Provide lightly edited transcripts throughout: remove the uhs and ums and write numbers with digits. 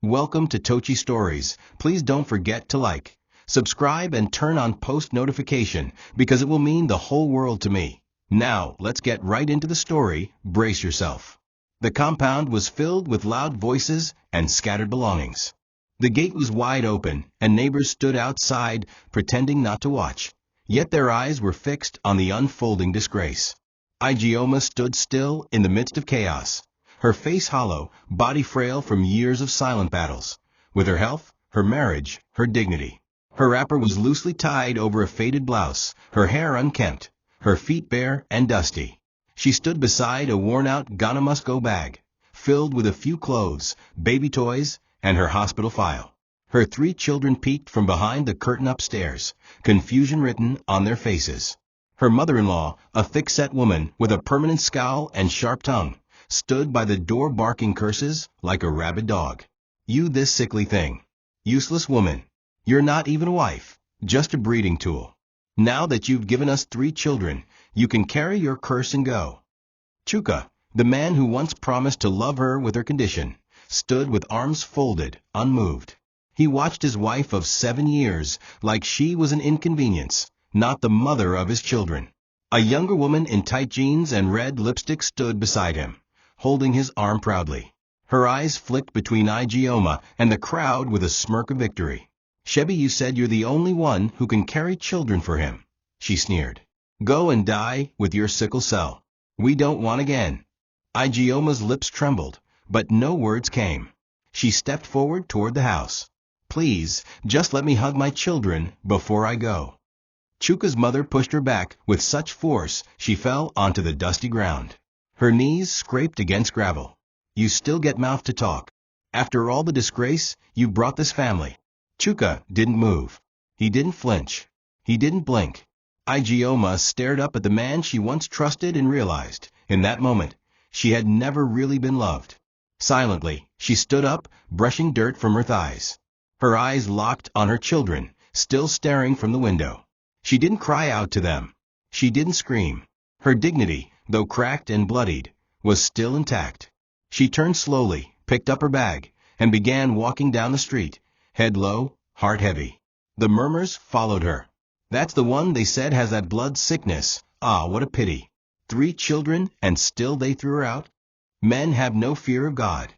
Welcome to TOCHI Stories. Please don't forget to like, subscribe, and turn on post notification because it will mean the whole world to me. Now, let's get right into the story. Brace yourself. The compound was filled with loud voices and scattered belongings. The gate was wide open, and neighbors stood outside, pretending not to watch. Yet their eyes were fixed on the unfolding disgrace. Igoma stood still in the midst of chaos, her face hollow, body frail from years of silent battles, with her health, her marriage, her dignity. Her wrapper was loosely tied over a faded blouse, her hair unkempt, her feet bare and dusty. She stood beside a worn-out Gonna-must-go bag, filled with a few clothes, baby toys, and her hospital file. Her 3 children peeked from behind the curtain upstairs, confusion written on their faces. Her mother-in-law, a thick-set woman with a permanent scowl and sharp tongue, stood by the door barking curses like a rabid dog. "You this sickly thing. Useless woman. You're not even a wife, just a breeding tool. Now that you've given us 3 children, you can carry your curse and go." Chuka, the man who once promised to love her with her condition, stood with arms folded, unmoved. He watched his wife of 7 years like she was an inconvenience, not the mother of his children. A younger woman in tight jeans and red lipstick stood beside him, holding his arm proudly. Her eyes flicked between Igoma and the crowd with a smirk of victory. "Shebi, you said you're the only one who can carry children for him," she sneered. "Go and die with your sickle cell. We don't want again." Igoma's lips trembled, but no words came. She stepped forward toward the house. "Please, just let me hug my children before I go." Chuka's mother pushed her back with such force she fell onto the dusty ground. Her knees scraped against gravel. "You still get mouth to talk. After all the disgrace you brought this family." Chuka didn't move. He didn't flinch. He didn't blink. Igoma stared up at the man she once trusted and realized, in that moment, she had never really been loved. Silently, she stood up, brushing dirt from her thighs. Her eyes locked on her children, still staring from the window. She didn't cry out to them. She didn't scream. Her dignity, though cracked and bloodied, was still intact. She turned slowly, picked up her bag, and began walking down the street, head low, heart heavy. The murmurs followed her. "That's the one they said has that blood sickness. Ah, what a pity. 3 children, and still they threw her out? Men have no fear of God."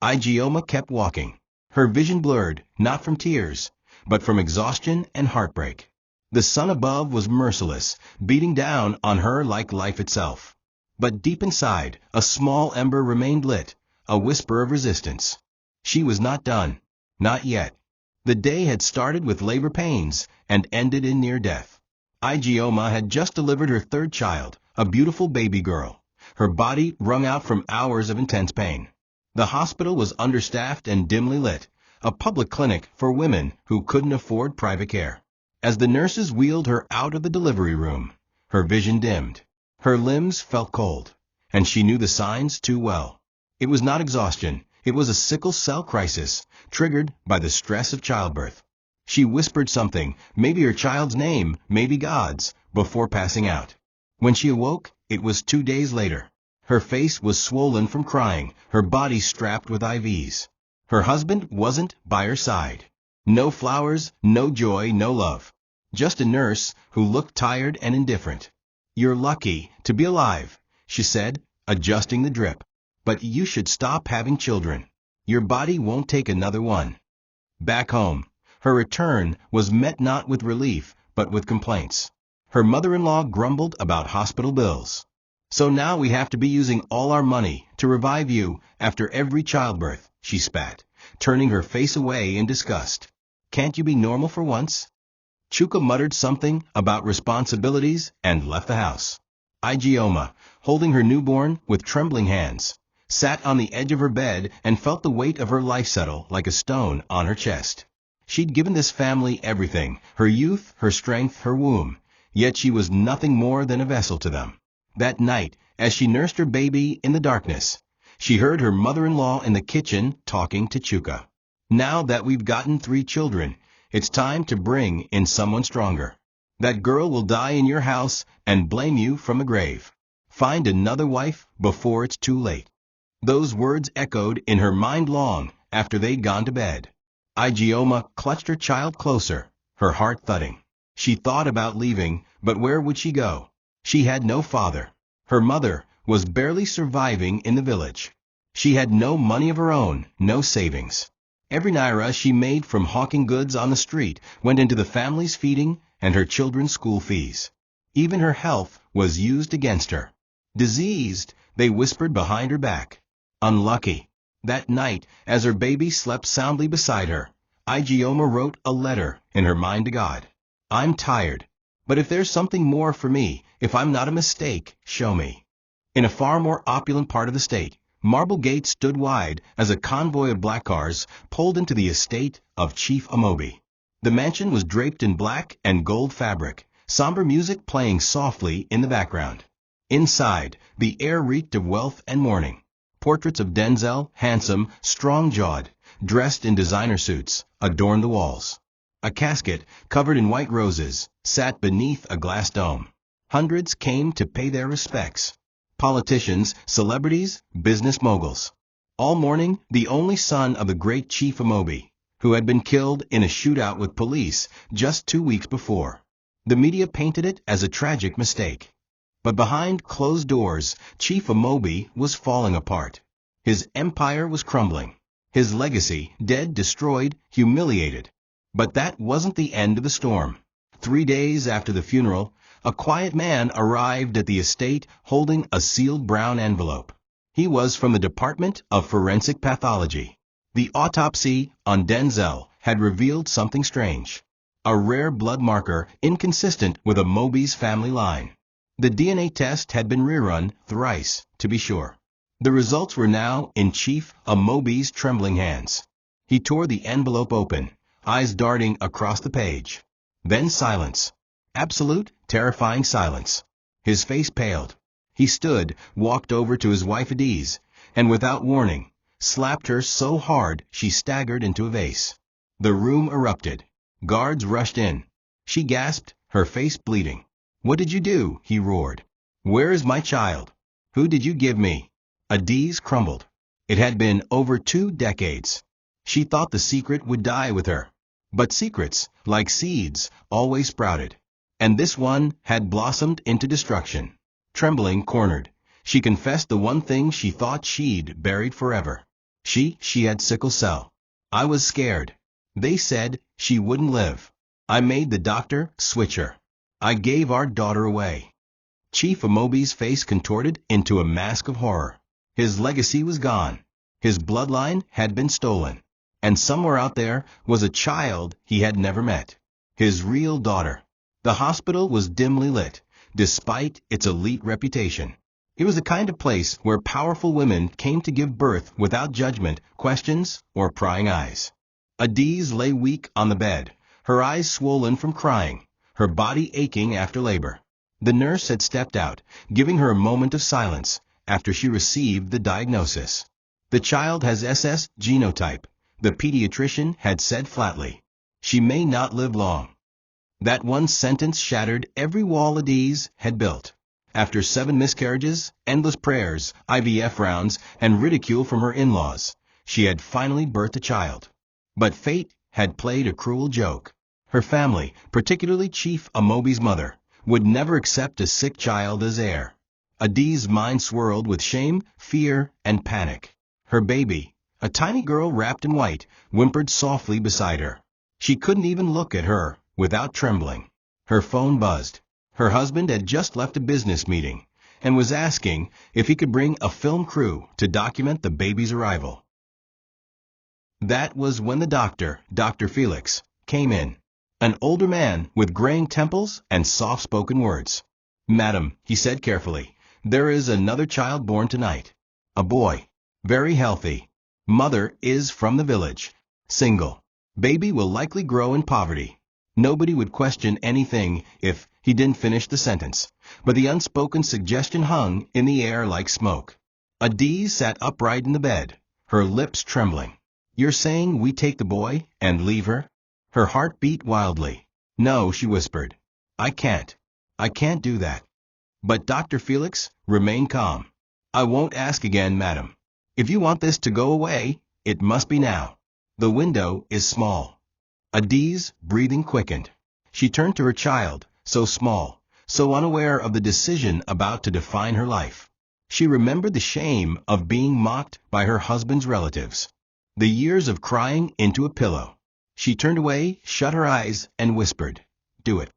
Igoma kept walking. Her vision blurred, not from tears, but from exhaustion and heartbreak. The sun above was merciless, beating down on her like life itself. But deep inside, a small ember remained lit, a whisper of resistance. She was not done. Not yet. The day had started with labor pains and ended in near death. Igoma had just delivered her 3rd child, a beautiful baby girl, her body wrung out from hours of intense pain. The hospital was understaffed and dimly lit, a public clinic for women who couldn't afford private care. As the nurses wheeled her out of the delivery room, her vision dimmed. Her limbs felt cold, and she knew the signs too well. It was not exhaustion, it was a sickle cell crisis, triggered by the stress of childbirth. She whispered something, maybe her child's name, maybe God's, before passing out. When she awoke, it was 2 days later. Her face was swollen from crying, her body strapped with IVs. Her husband wasn't by her side. No flowers, no joy, no love. Just a nurse who looked tired and indifferent. "You're lucky to be alive," she said, adjusting the drip. "But you should stop having children. Your body won't take another one." Back home, her return was met not with relief, but with complaints. Her mother-in-law grumbled about hospital bills. "So now we have to be using all our money to revive you after every childbirth," she spat, turning her face away in disgust. "Can't you be normal for once?" Chuka muttered something about responsibilities and left the house. Igoma, holding her newborn with trembling hands, sat on the edge of her bed and felt the weight of her life settle like a stone on her chest. She'd given this family everything, her youth, her strength, her womb, yet she was nothing more than a vessel to them. That night, as she nursed her baby in the darkness, she heard her mother-in-law in the kitchen talking to Chuka. "Now that we've gotten 3 children, it's time to bring in someone stronger. That girl will die in your house and blame you from the grave. Find another wife before it's too late." Those words echoed in her mind long after they'd gone to bed. Igoma clutched her child closer, her heart thudding. She thought about leaving, but where would she go? She had no father. Her mother was barely surviving in the village. She had no money of her own, no savings. Every naira she made from hawking goods on the street went into the family's feeding and her children's school fees. Even her health was used against her. Diseased, they whispered behind her back. Unlucky. That night, as her baby slept soundly beside her, Igoma wrote a letter in her mind to God. I'm tired, but if there's something more for me, if I'm not a mistake, show me. In a far more opulent part of the state, marble gates stood wide as a convoy of black cars pulled into the estate of Chief Amobi. The mansion was draped in black and gold fabric, somber music playing softly in the background. Inside, the air reeked of wealth and mourning. Portraits of Denzel, handsome, strong-jawed, dressed in designer suits, adorned the walls. A casket, covered in white roses, sat beneath a glass dome. Hundreds came to pay their respects. Politicians, celebrities, business moguls. All mourning the only son of the great Chief Amobi, who had been killed in a shootout with police just 2 weeks before. The media painted it as a tragic mistake. But behind closed doors, Chief Amobi was falling apart. His empire was crumbling. His legacy, dead, destroyed, humiliated. But that wasn't the end of the storm. 3 days after the funeral, a quiet man arrived at the estate holding a sealed brown envelope. He was from the Department of Forensic Pathology. The autopsy on Denzel had revealed something strange. A rare blood marker inconsistent with Amobi's family line. The DNA test had been rerun thrice, to be sure. The results were now in Chief Amobi's trembling hands. He tore the envelope open, eyes darting across the page. Then silence. Absolute, terrifying silence. His face paled. He stood, walked over to his wife Adiz, and without warning, slapped her so hard she staggered into a vase. The room erupted. Guards rushed in. She gasped, her face bleeding. "What did you do?" he roared. "Where is my child? Who did you give me?" Adiz crumbled. It had been over 2 decades. She thought the secret would die with her. But secrets, like seeds, always sprouted. And this one had blossomed into destruction. Trembling, cornered, she confessed the one thing she thought she'd buried forever. She had sickle cell. I was scared. They said she wouldn't live. I made the doctor switch her. I gave our daughter away. Chief Amobi's face contorted into a mask of horror. His legacy was gone. His bloodline had been stolen. And somewhere out there was a child he had never met. His real daughter. The hospital was dimly lit, despite its elite reputation. It was the kind of place where powerful women came to give birth without judgment, questions, or prying eyes. Adiz lay weak on the bed, her eyes swollen from crying, her body aching after labor. The nurse had stepped out, giving her a moment of silence after she received the diagnosis. The child has SS genotype, the pediatrician had said flatly. She may not live long. That one sentence shattered every wall Adiz had built. After 7 miscarriages, endless prayers, IVF rounds, and ridicule from her in-laws, she had finally birthed a child. But fate had played a cruel joke. Her family, particularly Chief Amobi's mother, would never accept a sick child as heir. Adiz's mind swirled with shame, fear, and panic. Her baby, a tiny girl wrapped in white, whimpered softly beside her. She couldn't even look at her without trembling. Her phone buzzed. Her husband had just left a business meeting and was asking if he could bring a film crew to document the baby's arrival. That was when the doctor, Dr. Felix, came in. An older man with graying temples and soft-spoken words. "Madam," he said carefully, "there is another child born tonight. A boy. Very healthy. Mother is from the village. Single. Baby will likely grow in poverty." Nobody would question anything if he didn't finish the sentence, but the unspoken suggestion hung in the air like smoke. Adiz sat upright in the bed, her lips trembling. "You're saying we take the boy and leave her?" Her heart beat wildly. "No," she whispered. I can't do that." But Dr. Felix remained calm. "I won't ask again, madam. If you want this to go away, It must be now. The window is small. Adi's breathing quickened. She turned to her child, so small, so unaware of the decision about to define her life. She remembered the shame of being mocked by her husband's relatives. The years of crying into a pillow. She turned away, shut her eyes, and whispered, "Do it."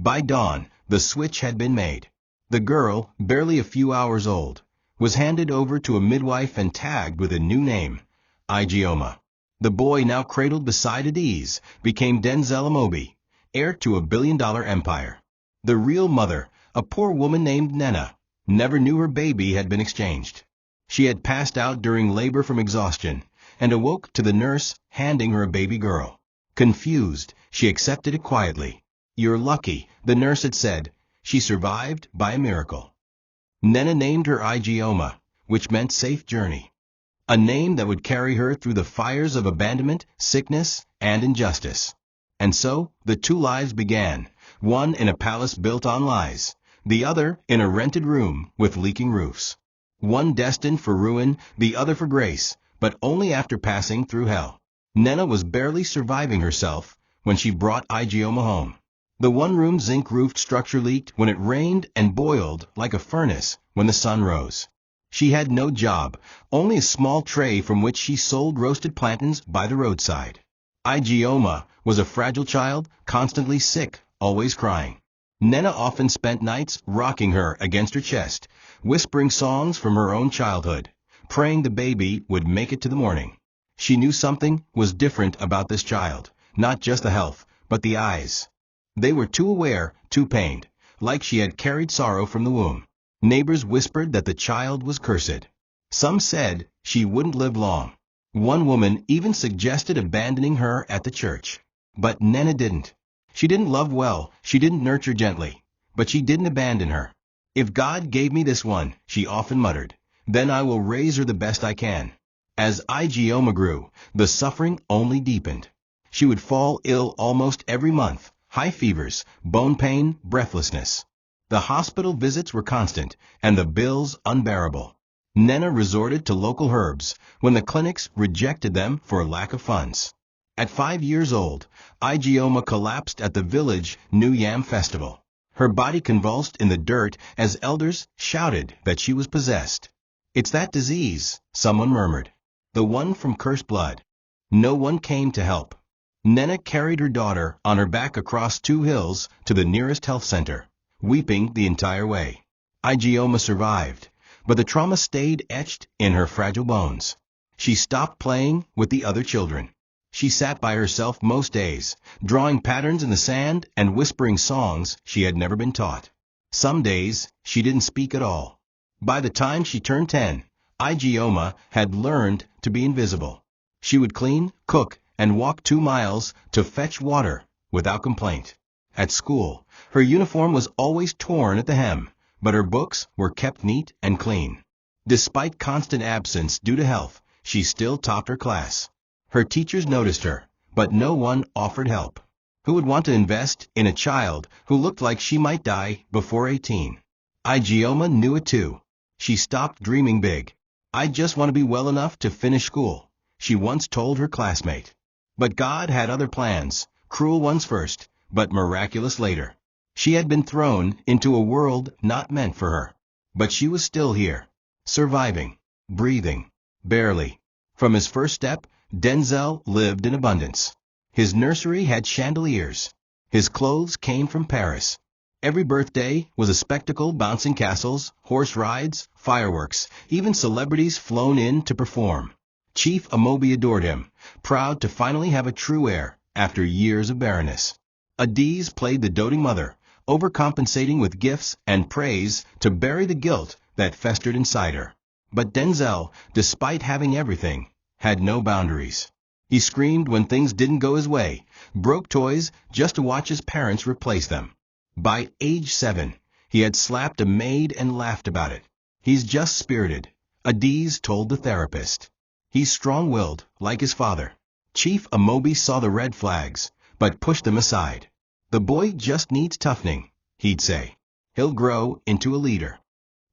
By dawn, the switch had been made. The girl, barely a few hours old, was handed over to a midwife and tagged with a new name, Igoma. The boy, now cradled beside Adi's, became Denzel Amobi, heir to a billion-dollar empire. The real mother, a poor woman named Nena, never knew her baby had been exchanged. She had passed out during labor from exhaustion and awoke to the nurse handing her a baby girl. Confused, she accepted it quietly. "You're lucky," the nurse had said. She survived by a miracle. Nena named her Igoma, which meant safe journey. A name that would carry her through the fires of abandonment, sickness, and injustice. And so, the two lives began, one in a palace built on lies, the other in a rented room with leaking roofs. One destined for ruin, the other for grace, but only after passing through hell. Nena was barely surviving herself when she brought Igoma home. The one-room zinc-roofed structure leaked when it rained and boiled like a furnace when the sun rose. She had no job, only a small tray from which she sold roasted plantains by the roadside. Igoma was a fragile child, constantly sick, always crying. Nena often spent nights rocking her against her chest, whispering songs from her own childhood, praying the baby would make it to the morning. She knew something was different about this child, not just the health, but the eyes. They were too aware, too pained, like she had carried sorrow from the womb. Neighbors whispered that the child was cursed. Some said she wouldn't live long. One woman even suggested abandoning her at the church. But Nena didn't. She didn't love well, she didn't nurture gently, but she didn't abandon her. "If God gave me this one," she often muttered, "then I will raise her the best I can." As Igoma grew, the suffering only deepened. She would fall ill almost every month, high fevers, bone pain, breathlessness. The hospital visits were constant, and the bills unbearable. Nena resorted to local herbs when the clinics rejected them for lack of funds. At 5 years old, Igoma collapsed at the village New Yam festival. Her body convulsed in the dirt as elders shouted that she was possessed. "It's that disease," someone murmured. "The one from cursed blood." No one came to help. Nena carried her daughter on her back across 2 hills to the nearest health center, weeping the entire way. Igoma survived, but the trauma stayed etched in her fragile bones. She stopped playing with the other children. She sat by herself most days, drawing patterns in the sand and whispering songs she had never been taught. Some days, she didn't speak at all. By the time she turned 10, Igoma had learned to be invisible. She would clean, cook, and walk 2 miles to fetch water without complaint. At school, her uniform was always torn at the hem, but her books were kept neat and clean. Despite constant absence due to health, she still topped her class. Her teachers noticed her, but no one offered help. Who would want to invest in a child who looked like she might die before 18? Igoma knew it too. She stopped dreaming big. "I just want to be well enough to finish school," she once told her classmate. But God had other plans, cruel ones first, but miraculous later. She had been thrown into a world not meant for her. But she was still here, surviving, breathing, barely. From his first step, Denzel lived in abundance. His nursery had chandeliers. His clothes came from Paris. Every birthday was a spectacle, bouncing castles, horse rides, fireworks, even celebrities flown in to perform. Chief Amobi adored him, proud to finally have a true heir after years of barrenness. Adiz played the doting mother, overcompensating with gifts and praise to bury the guilt that festered inside her. But Denzel, despite having everything, had no boundaries. He screamed when things didn't go his way, broke toys just to watch his parents replace them. By age 7, he had slapped a maid and laughed about it. "He's just spirited," Adiz told the therapist. "He's strong-willed, like his father." Chief Amobi saw the red flags, but pushed them aside. "The boy just needs toughening," he'd say. "He'll grow into a leader."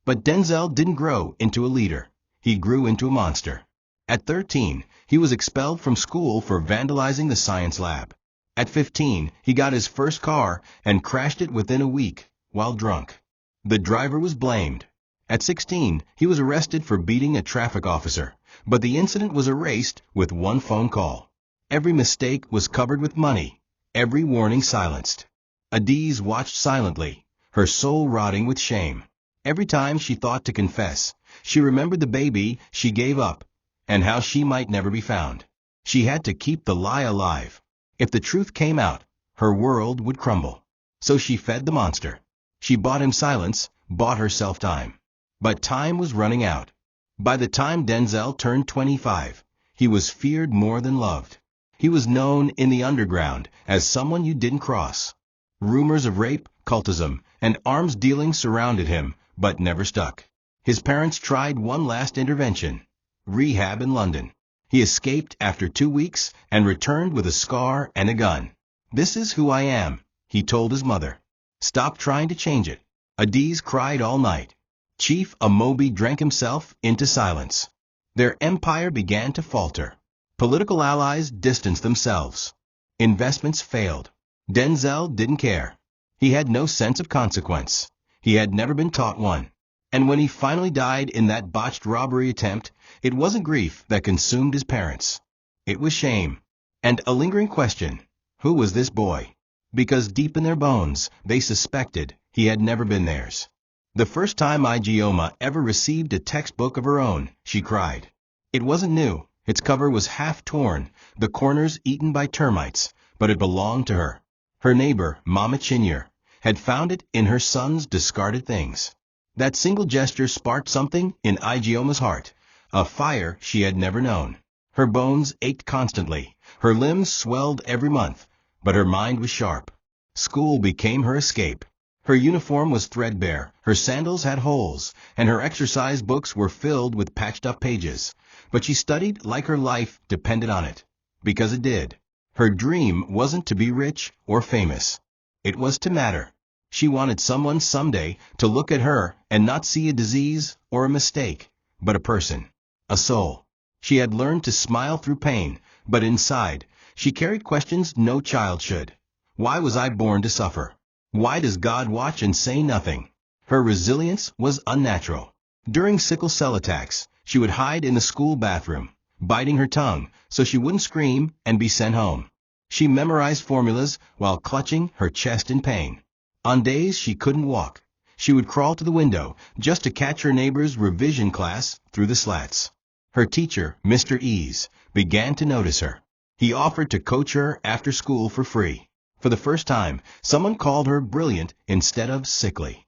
But Denzel didn't grow into a leader. He grew into a monster. At 13, he was expelled from school for vandalizing the science lab. At 15, he got his first car and crashed it within a week while drunk. The driver was blamed. At 16, he was arrested for beating a traffic officer, but the incident was erased with one phone call. Every mistake was covered with money, every warning silenced. Adiz watched silently, her soul rotting with shame. Every time she thought to confess, she remembered the baby she gave up, and how she might never be found. She had to keep the lie alive. If the truth came out, her world would crumble. So she fed the monster. She bought him silence, bought herself time. But time was running out. By the time Denzel turned 25, he was feared more than loved. He was known in the underground as someone you didn't cross. Rumors of rape, cultism, and arms dealing surrounded him, but never stuck. His parents tried one last intervention: rehab in London. He escaped after 2 weeks and returned with a scar and a gun. "This is who I am," he told his mother. "Stop trying to change it." Adiz cried all night. Chief Amobi drank himself into silence. Their empire began to falter. Political allies distanced themselves. Investments failed. Denzel didn't care. He had no sense of consequence. He had never been taught one. And when he finally died in that botched robbery attempt, it wasn't grief that consumed his parents. It was shame. And a lingering question: who was this boy? Because deep in their bones, they suspected he had never been theirs. The first time Igoma ever received a textbook of her own, she cried. It wasn't new. Its cover was half torn, the corners eaten by termites, but it belonged to her. Her neighbor, Mama Chinyere, had found it in her son's discarded things. That single gesture sparked something in Igoma's heart, a fire she had never known. Her bones ached constantly, her limbs swelled every month, but her mind was sharp. School became her escape. Her uniform was threadbare, her sandals had holes, and her exercise books were filled with patched-up pages. But she studied like her life depended on it, because it did. Her dream wasn't to be rich or famous. It was to matter. She wanted someone someday to look at her and not see a disease or a mistake, but a person, a soul. She had learned to smile through pain, but inside, she carried questions no child should. Why was I born to suffer? Why does God watch and say nothing? Her resilience was unnatural. During sickle cell attacks, she would hide in the school bathroom, biting her tongue so she wouldn't scream and be sent home. She memorized formulas while clutching her chest in pain. On days she couldn't walk, she would crawl to the window just to catch her neighbor's revision class through the slats. Her teacher, Mr. Ease, began to notice her. He offered to coach her after school for free. For the first time, someone called her brilliant instead of sickly.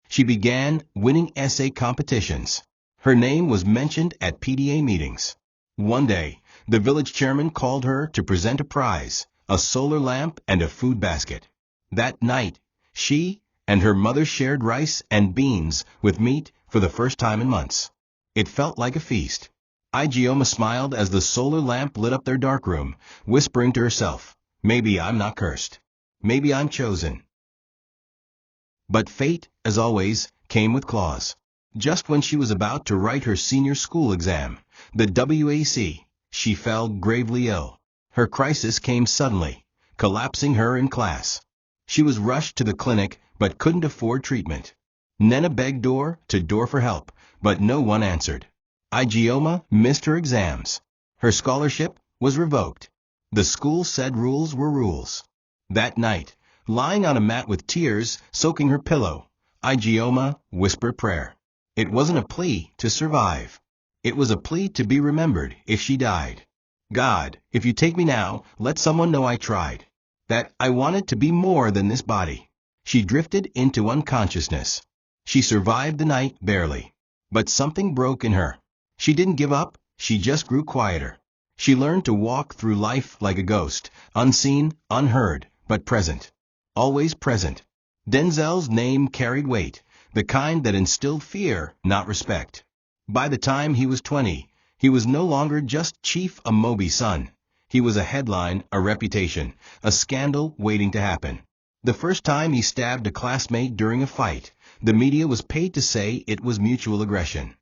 She began winning essay competitions. Her name was mentioned at PTA meetings. One day, the village chairman called her to present a prize, a solar lamp and a food basket. That night, she and her mother shared rice and beans with meat for the first time in months. It felt like a feast. Igoma smiled as the solar lamp lit up their darkroom, whispering to herself, "Maybe I'm not cursed. Maybe I'm chosen." But fate, as always, came with claws. Just when she was about to write her senior school exam, the WAC, she fell gravely ill. Her crisis came suddenly, collapsing her in class. She was rushed to the clinic but couldn't afford treatment. Nena begged door to door for help, but no one answered. Igoma missed her exams. Her scholarship was revoked. The school said rules were rules. That night, lying on a mat with tears soaking her pillow, Igoma whispered prayer. It wasn't a plea to survive. It was a plea to be remembered if she died. God, if you take me now, let someone know I tried. That I wanted to be more than this body. She drifted into unconsciousness. She survived the night barely. But something broke in her. She didn't give up, she just grew quieter. She learned to walk through life like a ghost, unseen, unheard, but present. Always present. Denzel's name carried weight, the kind that instilled fear, not respect. By the time he was 20, he was no longer just Chief Amobi's son. He was a headline, a reputation, a scandal waiting to happen. The first time he stabbed a classmate during a fight, the media was paid to say it was mutual aggression.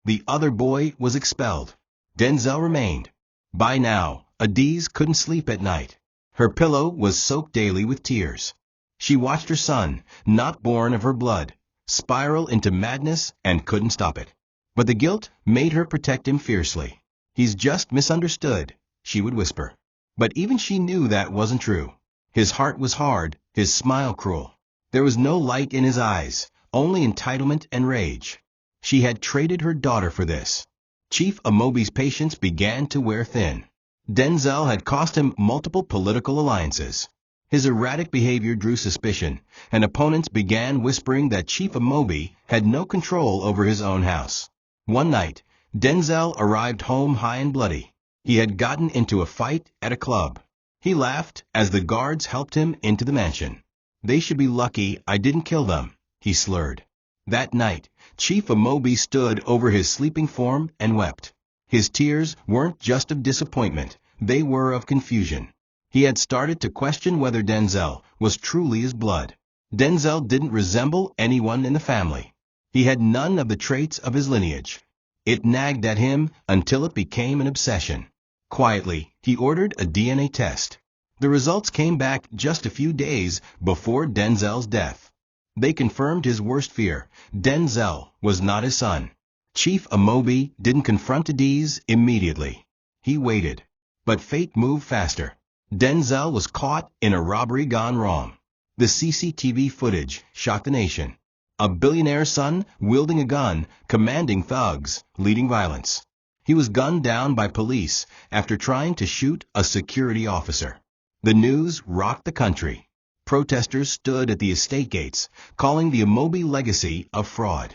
The other boy was expelled. Denzel remained. By now, Adiz couldn't sleep at night. Her pillow was soaked daily with tears. She watched her son, not born of her blood, spiral into madness and couldn't stop it. But the guilt made her protect him fiercely. "He's just misunderstood," she would whisper. But even she knew that wasn't true. His heart was hard, his smile cruel. There was no light in his eyes, only entitlement and rage. She had traded her daughter for this. Chief Amobi's patience began to wear thin. Denzel had cost him multiple political alliances. His erratic behavior drew suspicion, and opponents began whispering that Chief Amobi had no control over his own house. One night, Denzel arrived home high and bloody. He had gotten into a fight at a club. He laughed as the guards helped him into the mansion. "They should be lucky I didn't kill them," he slurred. That night, Chief Amobi stood over his sleeping form and wept. His tears weren't just of disappointment, they were of confusion. He had started to question whether Denzel was truly his blood. Denzel didn't resemble anyone in the family. He had none of the traits of his lineage. It nagged at him until it became an obsession. Quietly, he ordered a DNA test. The results came back just a few days before Denzel's death. They confirmed his worst fear. Denzel was not his son. Chief Amobi didn't confront Adiz immediately. He waited. But fate moved faster. Denzel was caught in a robbery gone wrong. The CCTV footage shocked the nation. A billionaire's son wielding a gun, commanding thugs, leading violence. He was gunned down by police after trying to shoot a security officer. The news rocked the country. Protesters stood at the estate gates, calling the Amobi legacy a fraud.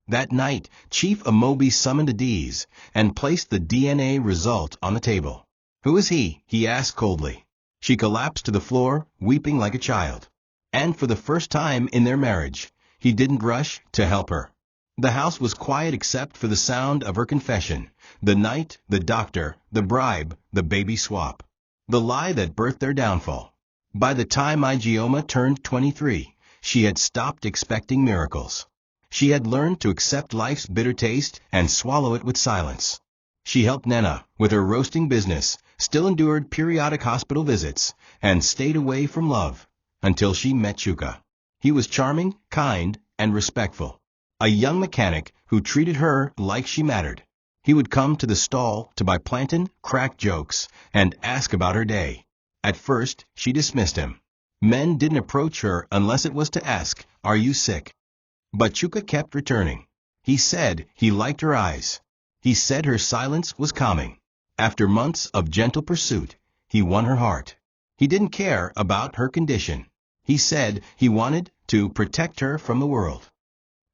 That night, Chief Amobi summoned Adiz and placed the DNA result on the table. "Who is he?" he asked coldly. She collapsed to the floor, weeping like a child. And for the first time in their marriage, he didn't rush to help her. The house was quiet except for the sound of her confession, the night, the doctor, the bribe, the baby swap. The lie that birthed their downfall. By the time Igoma turned 23, she had stopped expecting miracles. She had learned to accept life's bitter taste and swallow it with silence. She helped Nena with her roasting business, still endured periodic hospital visits, and stayed away from love until she met Chuka. He was charming, kind, and respectful. A young mechanic who treated her like she mattered. He would come to the stall to buy plantain, crack jokes, and ask about her day. At first, she dismissed him. Men didn't approach her unless it was to ask, "Are you sick?" But Chuka kept returning. He said he liked her eyes. He said her silence was calming. After months of gentle pursuit, he won her heart. He didn't care about her condition. He said he wanted to protect her from the world.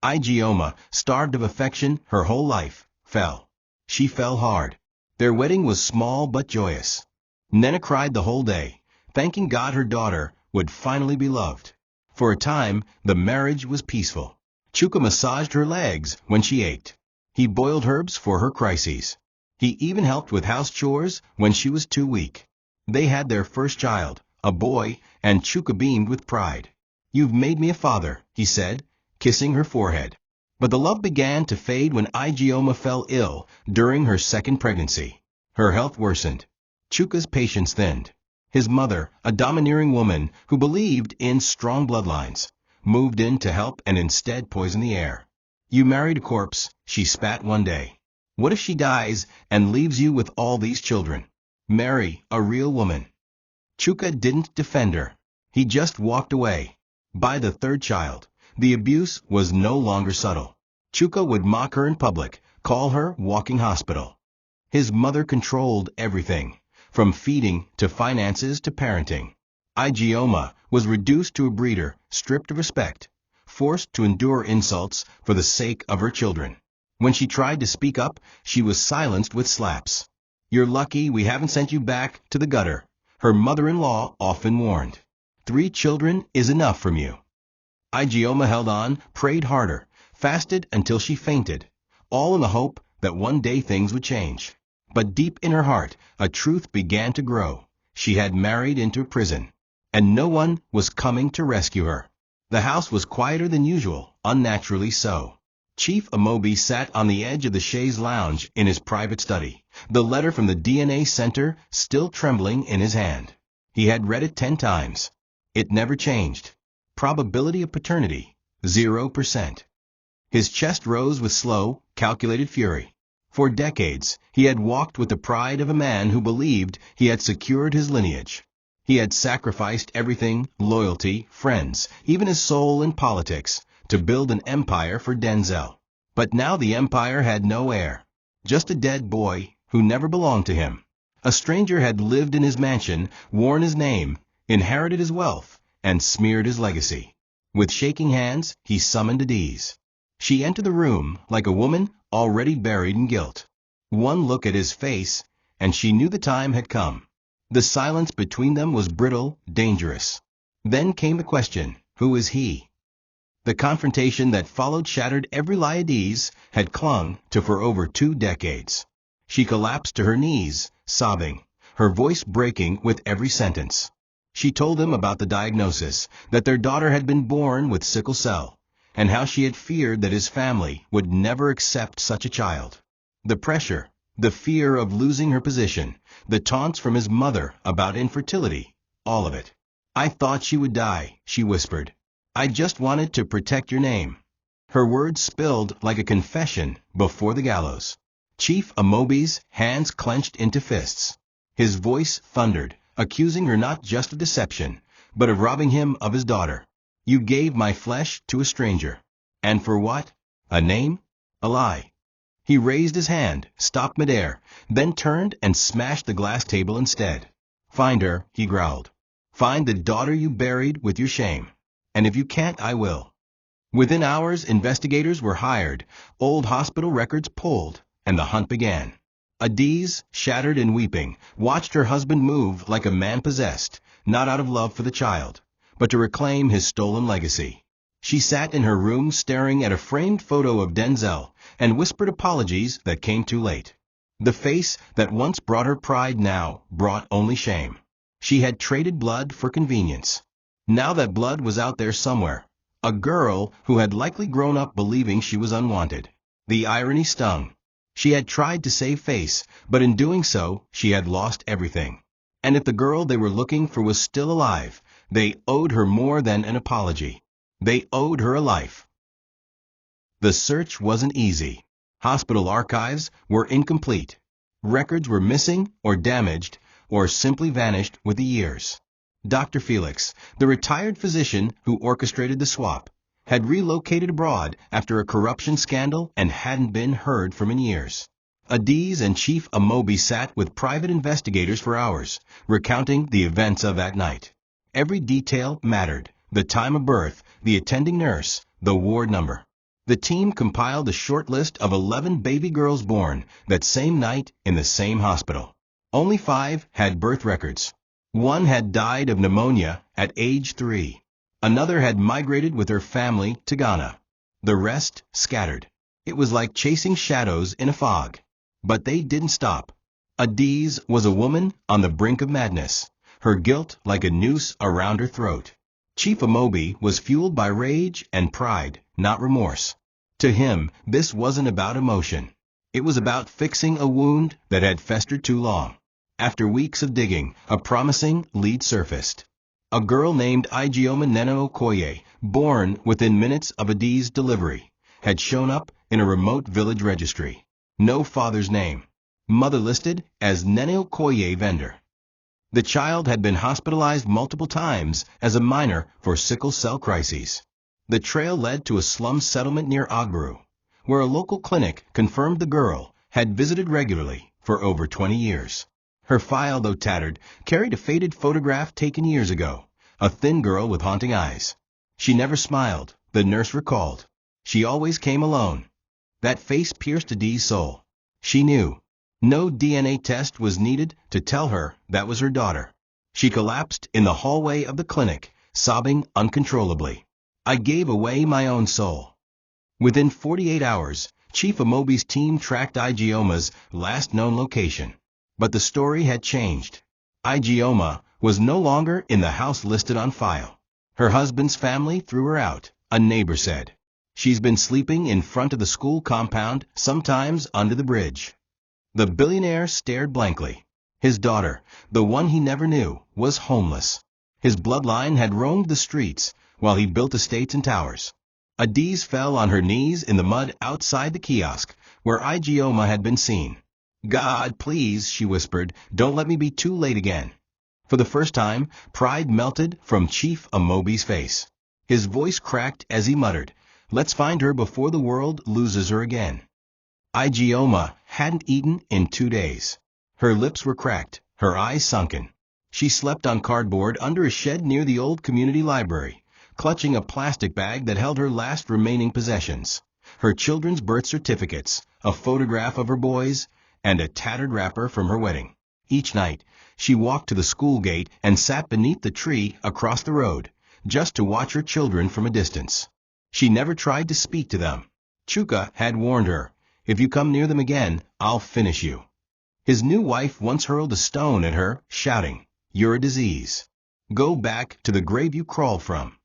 Igoma, starved of affection her whole life, fell. She fell hard. Their wedding was small but joyous. Nena cried the whole day, thanking God her daughter would finally be loved. For a time, the marriage was peaceful. Chuka massaged her legs when she ached. He boiled herbs for her crises. He even helped with house chores when she was too weak. They had their first child, a boy, and Chuka beamed with pride. "You've made me a father," he said, kissing her forehead. But the love began to fade when Igoma fell ill during her second pregnancy. Her health worsened. Chuka's patience thinned. His mother, a domineering woman who believed in strong bloodlines, moved in to help and instead poisoned the air. "You married a corpse," she spat one day. "What if she dies and leaves you with all these children? Marry a real woman." Chuka didn't defend her. He just walked away. By the third child, the abuse was no longer subtle. Chuka would mock her in public, call her walking hospital. His mother controlled everything, from feeding to finances to parenting. Igoma was reduced to a breeder, stripped of respect, forced to endure insults for the sake of her children. When she tried to speak up, she was silenced with slaps. "You're lucky we haven't sent you back to the gutter," her mother-in-law often warned. "3 children is enough from you." Igoma held on, prayed harder, fasted until she fainted, all in the hope that one day things would change. But deep in her heart, a truth began to grow. She had married into a prison, and no one was coming to rescue her. The house was quieter than usual, unnaturally so. Chief Amobi sat on the edge of the chaise lounge in his private study, the letter from the DNA center still trembling in his hand. He had read it 10 times. It never changed. Probability of paternity, 0%. His chest rose with slow, calculated fury. For decades, he had walked with the pride of a man who believed he had secured his lineage. He had sacrificed everything, loyalty, friends, even his soul in politics, to build an empire for Denzel. But now the empire had no heir. Just a dead boy who never belonged to him. A stranger had lived in his mansion, worn his name, inherited his wealth, and smeared his legacy. With shaking hands, he summoned Adiz. She entered the room like a woman already buried in guilt. One look at his face, and she knew the time had come. The silence between them was brittle, dangerous. Then came the question, who is he? The confrontation that followed shattered every lie Adiz had clung to for over 2 decades. She collapsed to her knees, sobbing, her voice breaking with every sentence. She told him about the diagnosis, that their daughter had been born with sickle cell, and how she had feared that his family would never accept such a child. The pressure, the fear of losing her position, the taunts from his mother about infertility, all of it. "I thought she would die," she whispered. "I just wanted to protect your name." Her words spilled like a confession before the gallows. Chief Amobi's hands clenched into fists. His voice thundered, accusing her not just of deception, but of robbing him of his daughter. "You gave my flesh to a stranger. And for what? A name? A lie." He raised his hand, stopped midair, then turned and smashed the glass table instead. "Find her," he growled. "Find the daughter you buried with your shame. And if you can't, I will." Within hours, investigators were hired, old hospital records pulled, and the hunt began. Adiz, shattered and weeping, watched her husband move like a man possessed, not out of love for the child, but to reclaim his stolen legacy. She sat in her room staring at a framed photo of Denzel and whispered apologies that came too late. The face that once brought her pride now brought only shame. She had traded blood for convenience. Now that blood was out there somewhere, a girl who had likely grown up believing she was unwanted. The irony stung. She had tried to save face, but in doing so, she had lost everything. And if the girl they were looking for was still alive, they owed her more than an apology. They owed her a life. The search wasn't easy. Hospital archives were incomplete. Records were missing or damaged or simply vanished with the years. Dr. Felix, the retired physician who orchestrated the swap, had relocated abroad after a corruption scandal and hadn't been heard from in years. Adiz and Chief Amobi sat with private investigators for hours, recounting the events of that night. Every detail mattered: the time of birth, the attending nurse, the ward number. The team compiled a short list of 11 baby girls born that same night in the same hospital. Only 5 had birth records. One had died of pneumonia at age 3. Another had migrated with her family to Ghana. The rest scattered. It was like chasing shadows in a fog. But they didn't stop. Adiz was a woman on the brink of madness, her guilt like a noose around her throat. Chief Amobi was fueled by rage and pride, not remorse. To him, this wasn't about emotion. It was about fixing a wound that had festered too long. After weeks of digging, a promising lead surfaced. A girl named Igoma Nene Okoye, born within minutes of Adiz's delivery, had shown up in a remote village registry. No father's name. Mother listed as Nene Okoye vendor. The child had been hospitalized multiple times as a minor for sickle cell crises. The trail led to a slum settlement near Agbaru, where a local clinic confirmed the girl had visited regularly for over 20 years. Her file, though tattered, carried a faded photograph taken years ago, a thin girl with haunting eyes. She never smiled, the nurse recalled. She always came alone. That face pierced Adiz's soul. She knew. No DNA test was needed to tell her that was her daughter. She collapsed in the hallway of the clinic, sobbing uncontrollably. "I gave away my own soul." Within 48 hours, Chief Amobi's team tracked Igoma's last known location. But the story had changed. Igoma was no longer in the house listed on file. Her husband's family threw her out, a neighbor said. She's been sleeping in front of the school compound, sometimes under the bridge. The billionaire stared blankly. His daughter, the one he never knew, was homeless. His bloodline had roamed the streets while he built estates and towers. Adiz fell on her knees in the mud outside the kiosk, where Igoma had been seen. "God, please," she whispered, "don't let me be too late again." For the first time, pride melted from Chief Amobi's face. His voice cracked as he muttered, "Let's find her before the world loses her again." Igoma hadn't eaten in 2 days. Her lips were cracked, her eyes sunken. She slept on cardboard under a shed near the old community library, clutching a plastic bag that held her last remaining possessions: her children's birth certificates, a photograph of her boys, and a tattered wrapper from her wedding. Each night, she walked to the school gate and sat beneath the tree across the road, just to watch her children from a distance. She never tried to speak to them. Chuka had warned her, "If you come near them again, I'll finish you." His new wife once hurled a stone at her, shouting, "You're a disease. Go back to the grave you crawled from."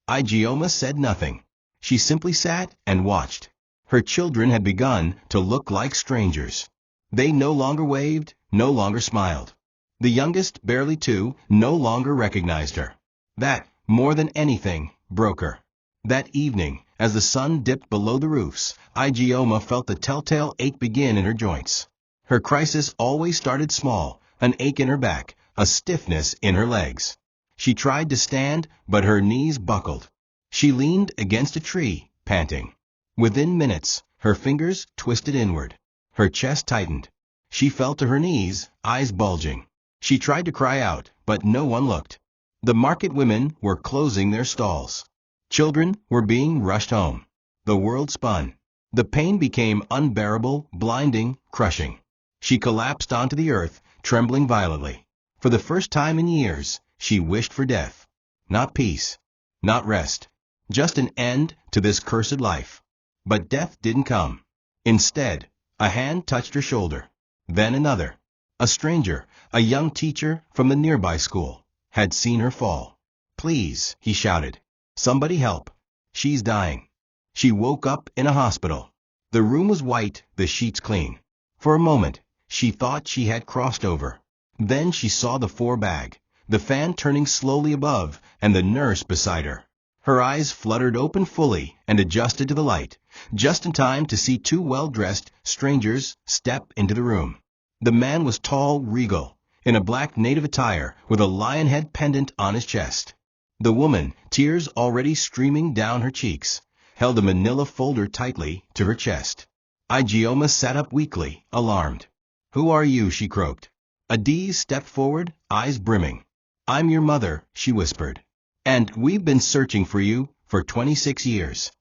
Igoma said nothing. She simply sat and watched. Her children had begun to look like strangers. They no longer waved, no longer smiled. The youngest, barely 2, no longer recognized her. That, more than anything, broke her. That evening, as the sun dipped below the roofs, Igoma felt the telltale ache begin in her joints. Her crisis always started small, an ache in her back, a stiffness in her legs. She tried to stand, but her knees buckled. She leaned against a tree, panting. Within minutes, her fingers twisted inward. Her chest tightened. She fell to her knees, eyes bulging. She tried to cry out, but no one looked. The market women were closing their stalls. Children were being rushed home. The world spun. The pain became unbearable, blinding, crushing. She collapsed onto the earth, trembling violently. For the first time in years, she wished for death. Not peace. Not rest. Just an end to this cursed life. But death didn't come. Instead, a hand touched her shoulder. Then another. A stranger, a young teacher from the nearby school, had seen her fall. "Please," he shouted. "Somebody help. She's dying." She woke up in a hospital. The room was white, the sheets clean. For a moment, she thought she had crossed over. Then she saw the 4-bag, the fan turning slowly above, and the nurse beside her. Her eyes fluttered open fully and adjusted to the light, just in time to see 2 well-dressed strangers step into the room. The man was tall, regal, in a black native attire with a lion head pendant on his chest. The woman, tears already streaming down her cheeks, held a manila folder tightly to her chest. Igoma sat up weakly, alarmed. "Who are you?" she croaked. Adiz stepped forward, eyes brimming. "I'm your mother," she whispered. "And we've been searching for you for 26 years."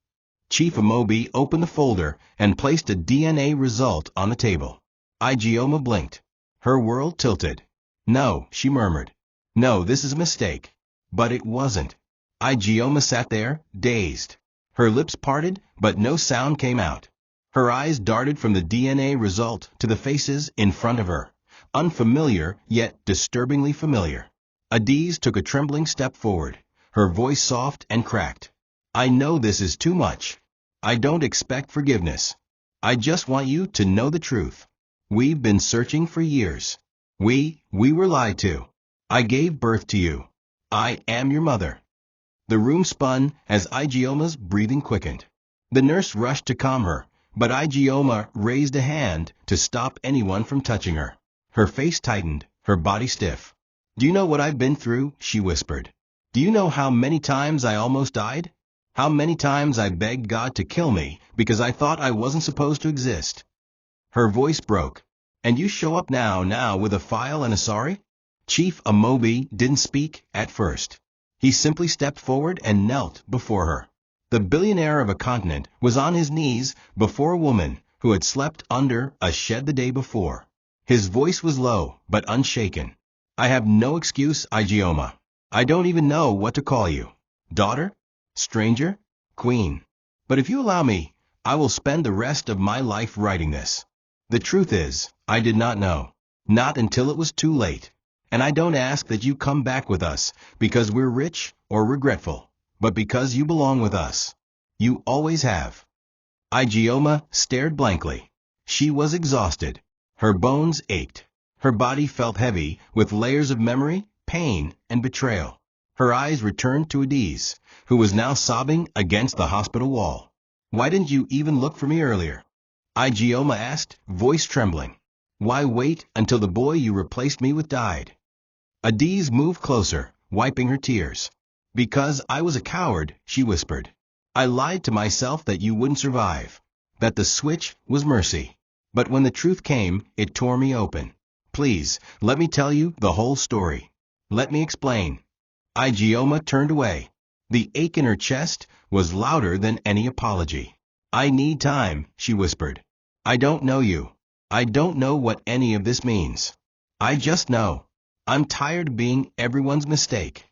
Chief Amobi opened the folder and placed a DNA result on the table. Igoma blinked. Her world tilted. "No," she murmured. "No, this is a mistake." But it wasn't. Igoma sat there, dazed. Her lips parted, but no sound came out. Her eyes darted from the DNA result to the faces in front of her, unfamiliar yet disturbingly familiar. Adiz took a trembling step forward, her voice soft and cracked. "I know this is too much. I don't expect forgiveness. I just want you to know the truth. We've been searching for years. We were lied to. I gave birth to you. I am your mother." The room spun as Igoma's breathing quickened. The nurse rushed to calm her, but Igoma raised a hand to stop anyone from touching her. Her face tightened, her body stiff. "Do you know what I've been through?" she whispered. "Do you know how many times I almost died? How many times I begged God to kill me because I thought I wasn't supposed to exist?" Her voice broke. "And you show up now with a file and a sorry?" Chief Amobi didn't speak at first. He simply stepped forward and knelt before her. The billionaire of a continent was on his knees before a woman who had slept under a shed the day before. His voice was low but unshaken. "I have no excuse, Igoma. I don't even know what to call you. Daughter? Stranger? Queen? But if you allow me, I will spend the rest of my life writing this. The truth is, I did not know. Not until it was too late. And I don't ask that you come back with us because we're rich or regretful, but because you belong with us. You always have. Igoma stared blankly. She was exhausted. Her bones ached. Her body felt heavy with layers of memory, pain, and betrayal. Her eyes returned to Adiz, who was now sobbing against the hospital wall. Why didn't you even look for me earlier? Igoma asked, voice trembling. Why wait until the boy you replaced me with died? Adiz moved closer, wiping her tears. Because I was a coward, she whispered. I lied to myself that you wouldn't survive, that the switch was mercy. But when the truth came, it tore me open. Please, let me tell you the whole story. Let me explain. Igoma turned away. The ache in her chest was louder than any apology. I need time, she whispered. I don't know you. I don't know what any of this means. I just know. I'm tired of being everyone's mistake.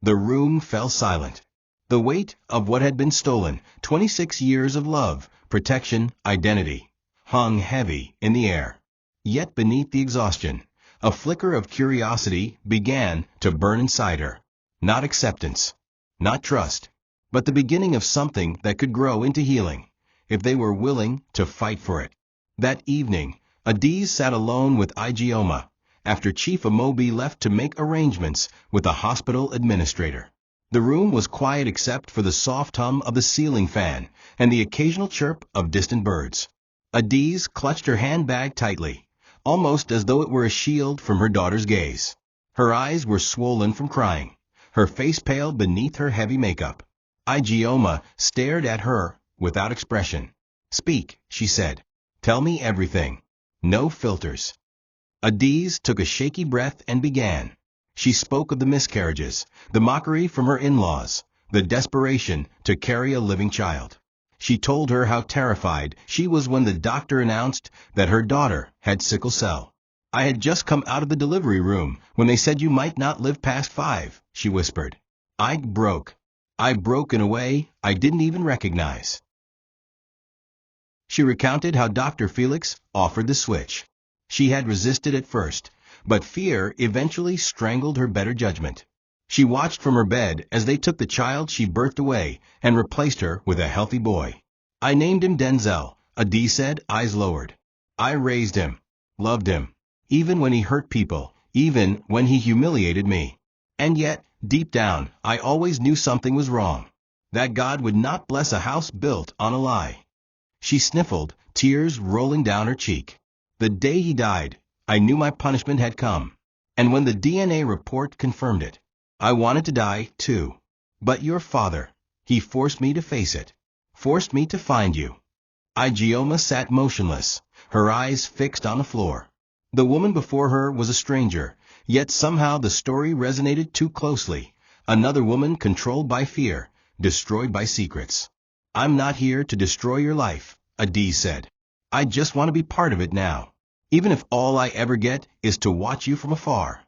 The room fell silent. The weight of what had been stolen, 26 years of love, protection, identity, hung heavy in the air. Yet beneath the exhaustion, a flicker of curiosity began to burn inside her. Not acceptance, not trust, but the beginning of something that could grow into healing, if they were willing to fight for it. That evening, Adiz sat alone with Igoma, after Chief Amobi left to make arrangements with the hospital administrator. The room was quiet except for the soft hum of the ceiling fan and the occasional chirp of distant birds. Adiz clutched her handbag tightly, almost as though it were a shield from her daughter's gaze. Her eyes were swollen from crying, her face pale beneath her heavy makeup. Igoma stared at her without expression. Speak, she said. Tell me everything. No filters. Adiz took a shaky breath and began. She spoke of the miscarriages, the mockery from her in-laws, the desperation to carry a living child. She told her how terrified she was when the doctor announced that her daughter had sickle cell. I had just come out of the delivery room when they said you might not live past 5, she whispered. I broke. I broke in a way I didn't even recognize. She recounted how Dr. Felix offered the switch. She had resisted at first, but fear eventually strangled her better judgment. She watched from her bed as they took the child she birthed away and replaced her with a healthy boy. I named him Denzel, Adiz said, eyes lowered. I raised him, loved him, even when he hurt people, even when he humiliated me. And yet, deep down, I always knew something was wrong, that God would not bless a house built on a lie. She sniffled, tears rolling down her cheek. The day he died, I knew my punishment had come. And when the DNA report confirmed it, I wanted to die too. But your father, he forced me to face it, forced me to find you. Igoma sat motionless, her eyes fixed on the floor. The woman before her was a stranger, yet somehow the story resonated too closely. Another woman controlled by fear, destroyed by secrets. I'm not here to destroy your life, Adiz said. I just want to be part of it now, even if all I ever get is to watch you from afar.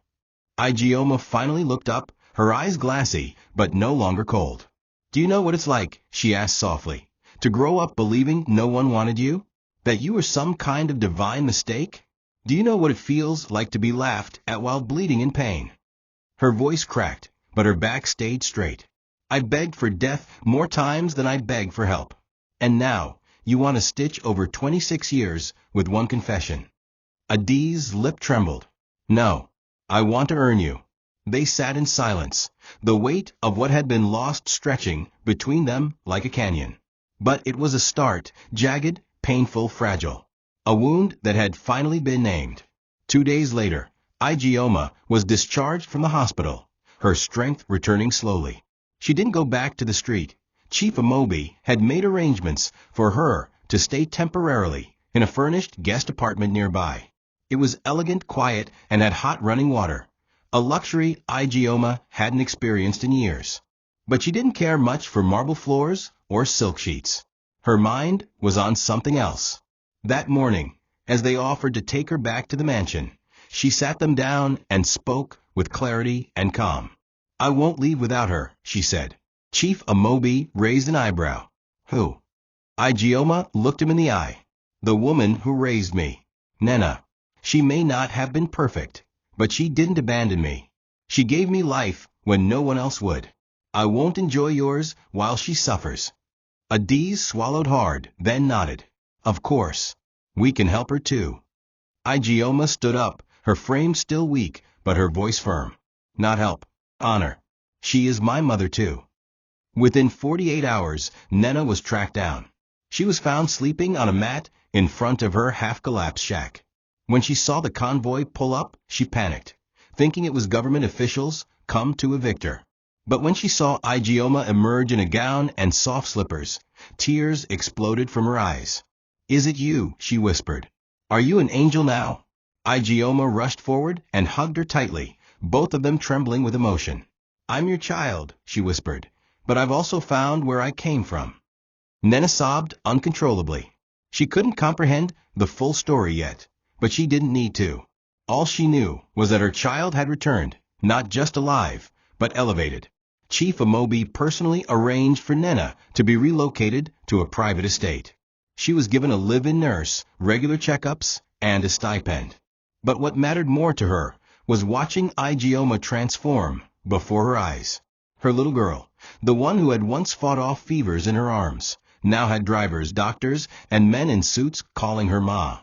Igoma finally looked up, her eyes glassy, but no longer cold. Do you know what it's like, she asked softly, to grow up believing no one wanted you? That you were some kind of divine mistake? Do you know what it feels like to be laughed at while bleeding in pain? Her voice cracked, but her back stayed straight. I begged for death more times than I begged for help. And now, you want to stitch over 26 years with one confession. Adiz's lip trembled. No, I want to earn you. They sat in silence, the weight of what had been lost stretching between them like a canyon. But it was a start, jagged, painful, fragile. A wound that had finally been named. 2 days later, Igoma was discharged from the hospital, her strength returning slowly. She didn't go back to the street. Chief Amobi had made arrangements for her to stay temporarily in a furnished guest apartment nearby. It was elegant, quiet, and had hot running water, a luxury Igoma hadn't experienced in years. But she didn't care much for marble floors or silk sheets. Her mind was on something else. That morning, as they offered to take her back to the mansion, she sat them down and spoke with clarity and calm. I won't leave without her, she said. Chief Amobi raised an eyebrow. Who? Igoma looked him in the eye. The woman who raised me. Nena. She may not have been perfect, but she didn't abandon me. She gave me life when no one else would. I won't enjoy yours while she suffers. Adiz swallowed hard, then nodded. Of course. We can help her too. Igoma stood up, her frame still weak, but her voice firm. Not help. Honor. She is my mother too. Within 48 hours, Nena was tracked down. She was found sleeping on a mat in front of her half-collapsed shack. When she saw the convoy pull up, she panicked, thinking it was government officials come to evict her. But when she saw Igoma emerge in a gown and soft slippers, tears exploded from her eyes. Is it you? She whispered. Are you an angel now? Igoma rushed forward and hugged her tightly, both of them trembling with emotion. I'm your child, she whispered, but I've also found where I came from. Nena sobbed uncontrollably. She couldn't comprehend the full story yet, but she didn't need to. All she knew was that her child had returned, not just alive, but elevated. Chief Amobi personally arranged for Nena to be relocated to a private estate. She was given a live-in nurse, regular checkups, and a stipend. But what mattered more to her was watching Igoma transform before her eyes. Her little girl, the one who had once fought off fevers in her arms, now had drivers, doctors, and men in suits calling her Ma.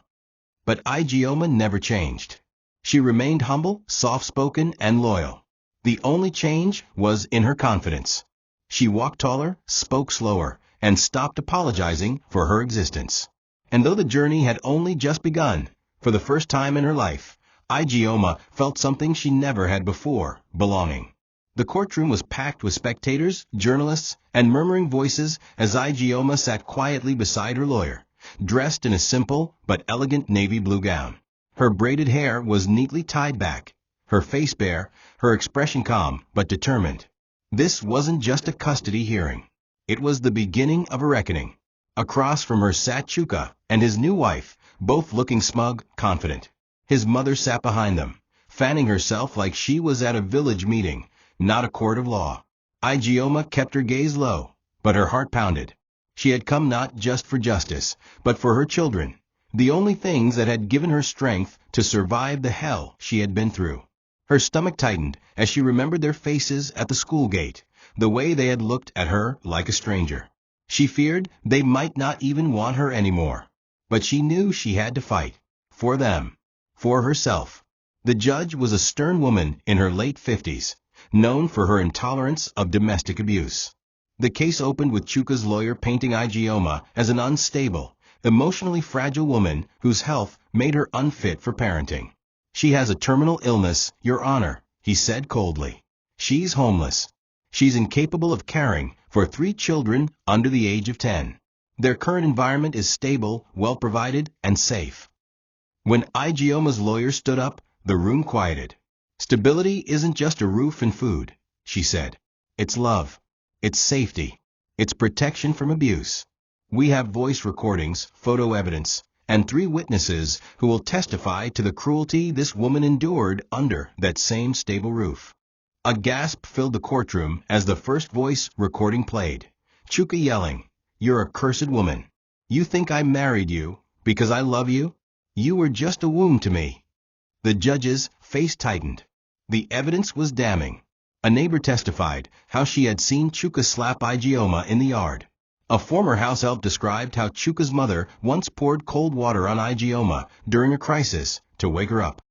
But Igoma never changed. She remained humble, soft-spoken, and loyal. The only change was in her confidence. She walked taller, spoke slower, and stopped apologizing for her existence. And though the journey had only just begun, for the first time in her life, Igoma felt something she never had before: belonging. The courtroom was packed with spectators, journalists, and murmuring voices as Igoma sat quietly beside her lawyer, dressed in a simple but elegant navy blue gown. Her braided hair was neatly tied back, her face bare, her expression calm but determined. This wasn't just a custody hearing. It was the beginning of a reckoning. Across from her sat Chuka and his new wife, both looking smug, confident. His mother sat behind them, fanning herself like she was at a village meeting, not a court of law. Igoma kept her gaze low, but her heart pounded. She had come not just for justice, but for her children, the only things that had given her strength to survive the hell she had been through. Her stomach tightened as she remembered their faces at the school gate, the way they had looked at her like a stranger. She feared they might not even want her anymore. But she knew she had to fight. For them. For herself. The judge was a stern woman in her late 50s, known for her intolerance of domestic abuse. The case opened with Chuka's lawyer painting Igoma as an unstable, emotionally fragile woman whose health made her unfit for parenting. She has a terminal illness, Your Honor, he said coldly. She's homeless. She's incapable of caring for 3 children under the age of 10. Their current environment is stable, well-provided, and safe. When Igioma's lawyer stood up, the room quieted. Stability isn't just a roof and food, she said. It's love. It's safety. It's protection from abuse. We have voice recordings, photo evidence, and 3 witnesses who will testify to the cruelty this woman endured under that same stable roof. A gasp filled the courtroom as the first voice recording played. Chuka yelling, "You're a cursed woman. You think I married you because I love you? You were just a womb to me." The judge's face tightened. The evidence was damning. A neighbor testified how she had seen Chuka slap Igoma in the yard. A former house elf described how Chuka's mother once poured cold water on Igoma during a crisis to wake her up.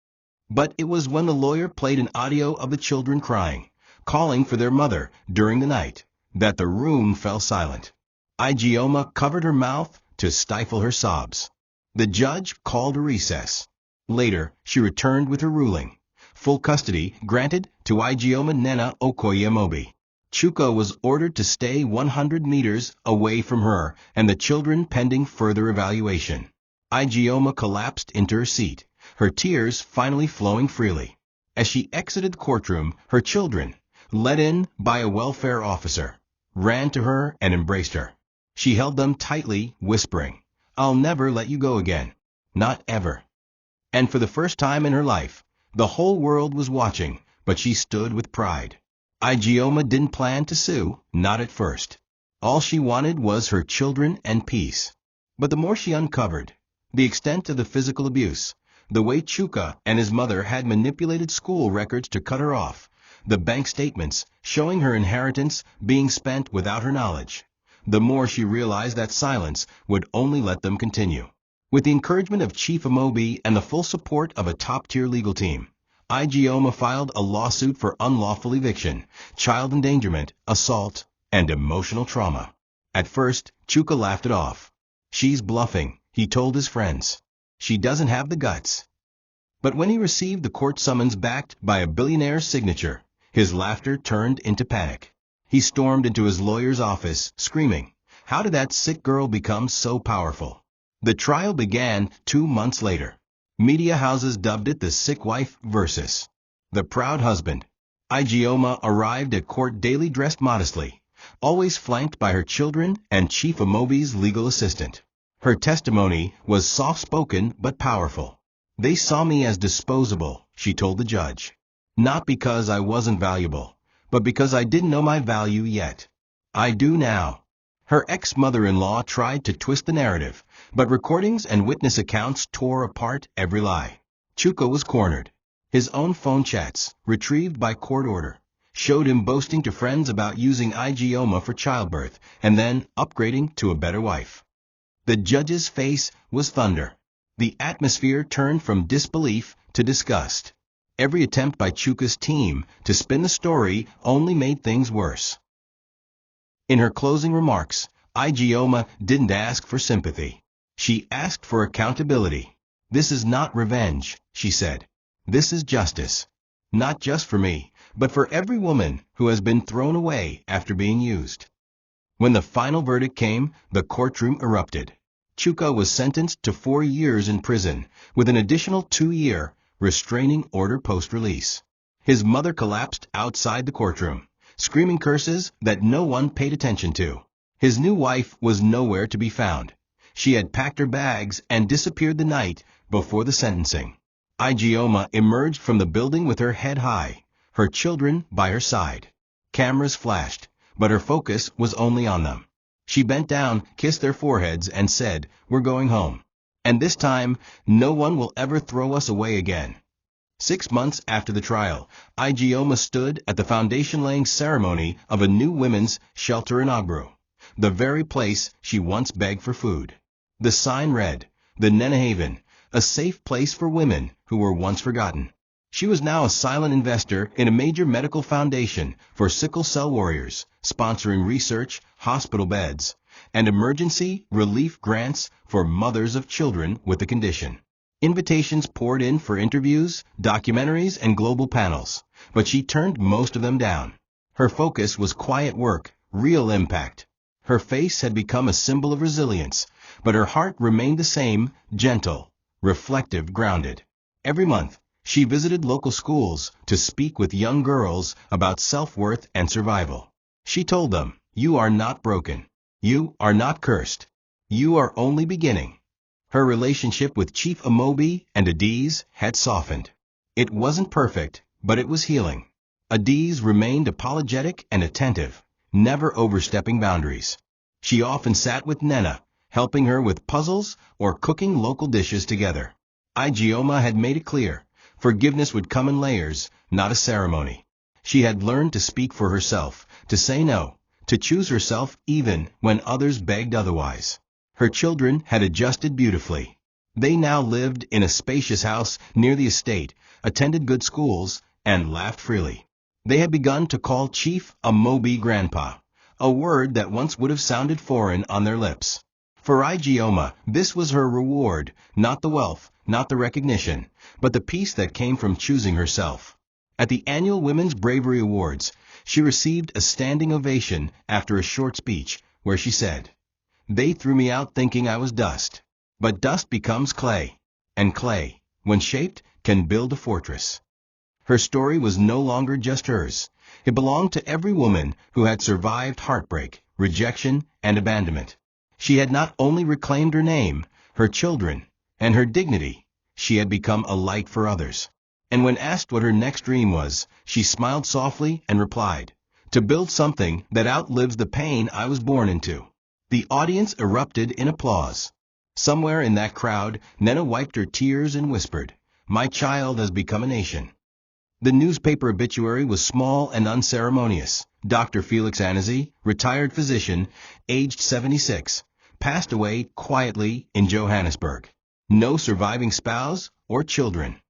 But it was when the lawyer played an audio of the children crying, calling for their mother during the night, that the room fell silent. Igoma covered her mouth to stifle her sobs. The judge called a recess. Later, she returned with her ruling. Full custody granted to Igoma Nena Okoye-Amobi. Chuka was ordered to stay 100 meters away from her and the children pending further evaluation. Igoma collapsed into her seat, her tears finally flowing freely. As she exited the courtroom, her children, led in by a welfare officer, ran to her and embraced her. She held them tightly, whispering, "I'll never let you go again. Not ever." And for the first time in her life, the whole world was watching, but she stood with pride. Igoma didn't plan to sue, not at first. All she wanted was her children and peace. But the more she uncovered, the extent of the physical abuse, the way Chuka and his mother had manipulated school records to cut her off, the bank statements showing her inheritance being spent without her knowledge, the more she realized that silence would only let them continue. With the encouragement of Chief Amobi and the full support of a top-tier legal team, Igoma filed a lawsuit for unlawful eviction, child endangerment, assault, and emotional trauma. At first, Chuka laughed it off. "She's bluffing," he told his friends. "She doesn't have the guts." But when he received the court summons backed by a billionaire's signature, his laughter turned into panic. He stormed into his lawyer's office, screaming, "How did that sick girl become so powerful?" The trial began 2 months later. Media houses dubbed it the sick wife versus the proud husband. Igoma arrived at court daily dressed modestly, always flanked by her children and Chief Amobi's legal assistant. Her testimony was soft-spoken but powerful. "They saw me as disposable," she told the judge. "Not because I wasn't valuable, but because I didn't know my value yet. I do now." Her ex-mother-in-law tried to twist the narrative, but recordings and witness accounts tore apart every lie. Chuka was cornered. His own phone chats, retrieved by court order, showed him boasting to friends about using Igoma for childbirth and then upgrading to a better wife. The judge's face was thunder. The atmosphere turned from disbelief to disgust. Every attempt by Chuka's team to spin the story only made things worse. In her closing remarks, Igoma didn't ask for sympathy. She asked for accountability. "This is not revenge," she said. "This is justice. Not just for me, but for every woman who has been thrown away after being used." When the final verdict came, the courtroom erupted. Chuka was sentenced to 4 years in prison, with an additional 2-year restraining order post-release. His mother collapsed outside the courtroom, screaming curses that no one paid attention to. His new wife was nowhere to be found. She had packed her bags and disappeared the night before the sentencing. Igoma emerged from the building with her head high, her children by her side. Cameras flashed, but her focus was only on them. She bent down, kissed their foreheads, and said, "We're going home. And this time, no one will ever throw us away again." 6 months after the trial, Igoma stood at the foundation-laying ceremony of a new women's shelter in Agbro, the very place she once begged for food. The sign read, "The Nena Haven, a safe place for women who were once forgotten." She was now a silent investor in a major medical foundation for sickle cell warriors, sponsoring research, hospital beds, and emergency relief grants for mothers of children with the condition. Invitations poured in for interviews, documentaries, and global panels, but she turned most of them down. Her focus was quiet work, real impact. Her face had become a symbol of resilience, but her heart remained the same, gentle, reflective, grounded. Every month, she visited local schools to speak with young girls about self-worth and survival. She told them, "You are not broken. You are not cursed. You are only beginning." Her relationship with Chief Amobi and Adiz had softened. It wasn't perfect, but it was healing. Adiz remained apologetic and attentive, never overstepping boundaries. She often sat with Nena, helping her with puzzles or cooking local dishes together. Igoma had made it clear, forgiveness would come in layers, not a ceremony. She had learned to speak for herself, to say no, to choose herself even when others begged otherwise. Her children had adjusted beautifully. They now lived in a spacious house near the estate, attended good schools, and laughed freely. They had begun to call Chief Amobi Grandpa, a word that once would have sounded foreign on their lips. For Igoma, this was her reward, not the wealth, not the recognition, but the peace that came from choosing herself. At the annual Women's Bravery Awards, she received a standing ovation after a short speech where she said, "They threw me out thinking I was dust. But dust becomes clay, and clay, when shaped, can build a fortress." Her story was no longer just hers. It belonged to every woman who had survived heartbreak, rejection, and abandonment. She had not only reclaimed her name, her children, and her dignity, she had become a light for others. And when asked what her next dream was, she smiled softly and replied, "To build something that outlives the pain I was born into." The audience erupted in applause. Somewhere in that crowd, Nena wiped her tears and whispered, "My child has become a nation." The newspaper obituary was small and unceremonious. Dr. Felix Annezy, retired physician, aged 76, passed away quietly in Johannesburg. No surviving spouse or children.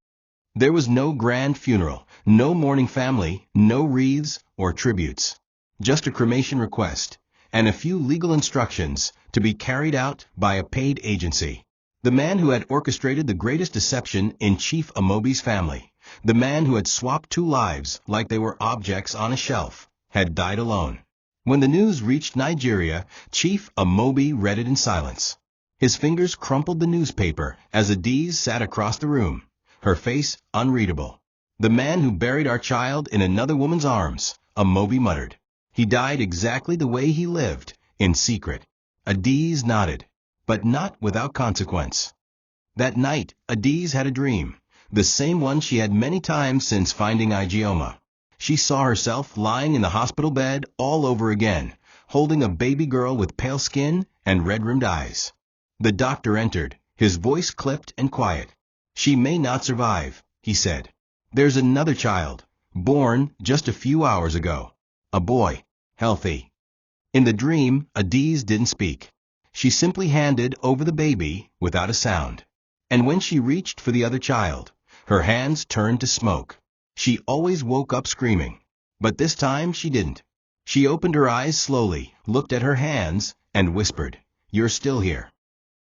There was no grand funeral, no mourning family, no wreaths or tributes. Just a cremation request, and a few legal instructions to be carried out by a paid agency. The man who had orchestrated the greatest deception in Chief Amobi's family, the man who had swapped two lives like they were objects on a shelf, had died alone. When the news reached Nigeria, Chief Amobi read it in silence. His fingers crumpled the newspaper as Adiz sat across the room, her face unreadable. "The man who buried our child in another woman's arms," Amobi muttered. "He died exactly the way he lived, in secret." Adiz nodded, but not without consequence. That night, Adiz had a dream, the same one she had many times since finding Igoma. She saw herself lying in the hospital bed all over again, holding a baby girl with pale skin and red-rimmed eyes. The doctor entered, his voice clipped and quiet. "She may not survive," he said. "There's another child, born just a few hours ago. A boy, healthy." In the dream, Adiz didn't speak. She simply handed over the baby without a sound. And when she reached for the other child, her hands turned to smoke. She always woke up screaming, but this time she didn't. She opened her eyes slowly, looked at her hands, and whispered, "You're still here."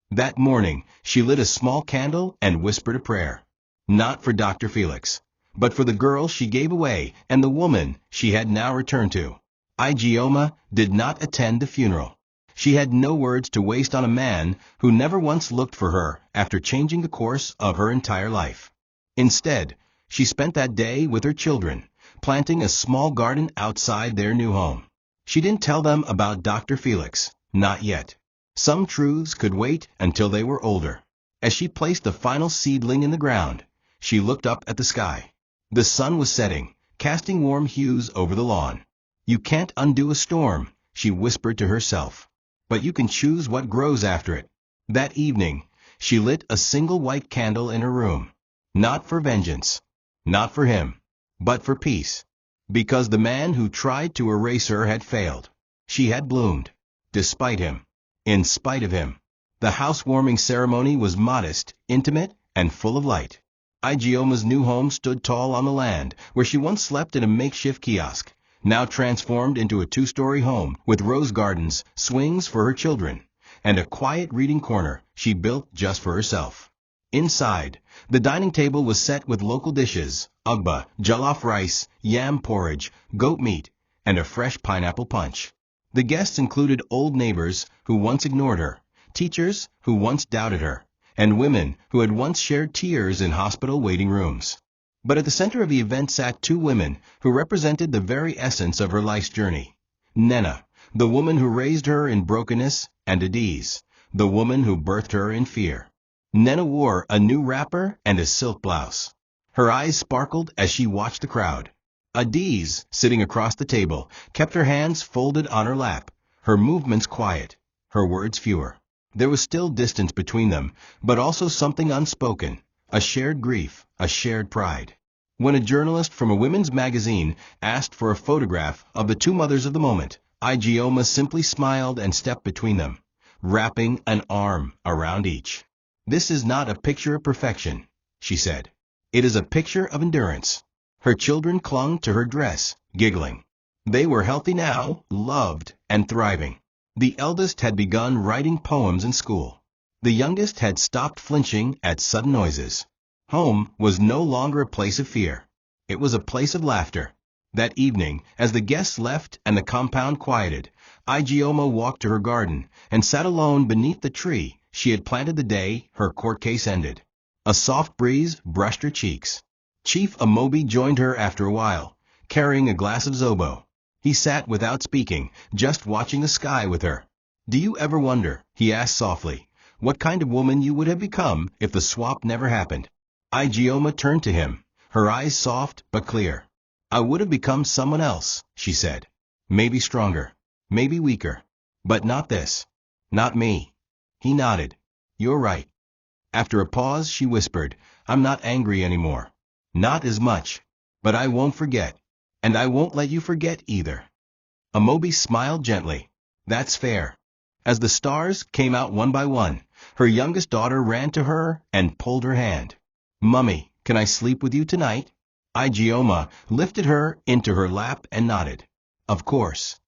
That morning, she lit a small candle and whispered a prayer. Not for Dr. Felix, but for the girl she gave away and the woman she had now returned to. Igoma did not attend the funeral. She had no words to waste on a man who never once looked for her after changing the course of her entire life. Instead, she spent that day with her children, planting a small garden outside their new home. She didn't tell them about Dr. Felix, not yet. Some truths could wait until they were older. As she placed the final seedling in the ground, she looked up at the sky. The sun was setting, casting warm hues over the lawn. "You can't undo a storm," she whispered to herself, "but you can choose what grows after it." That evening, she lit a single white candle in her room. Not for vengeance, not for him, but for peace. Because the man who tried to erase her had failed. She had bloomed, despite him. In spite of him. The housewarming ceremony was modest, intimate, and full of light. Igioma's new home stood tall on the land where she once slept in a makeshift kiosk, now transformed into a two-story home with rose gardens, swings for her children, and a quiet reading corner she built just for herself. Inside, the dining table was set with local dishes, ugba, jollof rice, yam porridge, goat meat, and a fresh pineapple punch. The guests included old neighbors who once ignored her, teachers who once doubted her, and women who had once shared tears in hospital waiting rooms. But at the center of the event sat two women who represented the very essence of her life's journey. Nena, the woman who raised her in brokenness, and Adiz, the woman who birthed her in fear. Nena wore a new wrapper and a silk blouse. Her eyes sparkled as she watched the crowd. Adiz, sitting across the table, kept her hands folded on her lap, her movements quiet, her words fewer. There was still distance between them, but also something unspoken, a shared grief, a shared pride. When a journalist from a women's magazine asked for a photograph of the two mothers of the moment, Igoma simply smiled and stepped between them, wrapping an arm around each. "This is not a picture of perfection," she said. "It is a picture of endurance." Her children clung to her dress, giggling. They were healthy now, loved, and thriving. The eldest had begun writing poems in school. The youngest had stopped flinching at sudden noises. Home was no longer a place of fear. It was a place of laughter. That evening, as the guests left and the compound quieted, Igoma walked to her garden and sat alone beneath the tree she had planted the day her court case ended. A soft breeze brushed her cheeks. Chief Amobi joined her after a while, carrying a glass of zobo. He sat without speaking, just watching the sky with her. "Do you ever wonder," he asked softly, "what kind of woman you would have become if the swap never happened?" Igoma turned to him, her eyes soft but clear. "I would have become someone else," she said. "Maybe stronger, maybe weaker. But not this. Not me." He nodded. "You're right." After a pause, she whispered, "I'm not angry anymore. Not as much. But I won't forget. And I won't let you forget either. Amobi smiled gently. That's fair. As the stars came out one by one, her youngest daughter ran to her and pulled her hand. Mummy, can I sleep with you tonight? Igoma lifted her into her lap and nodded. Of course.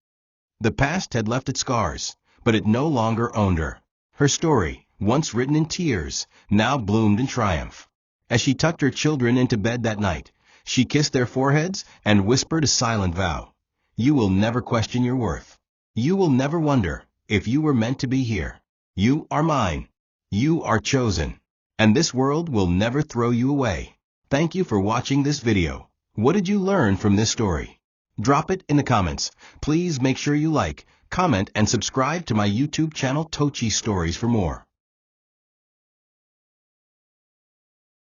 The past had left its scars, but it no longer owned her. Her story, once written in tears, now bloomed in triumph. As she tucked her children into bed that night, she kissed their foreheads and whispered a silent vow. You will never question your worth. You will never wonder if you were meant to be here. You are mine. You are chosen. And this world will never throw you away. Thank you for watching this video. What did you learn from this story? Drop it in the comments. Please make sure you like, comment, and subscribe to my YouTube channel TOCHI Stories for more.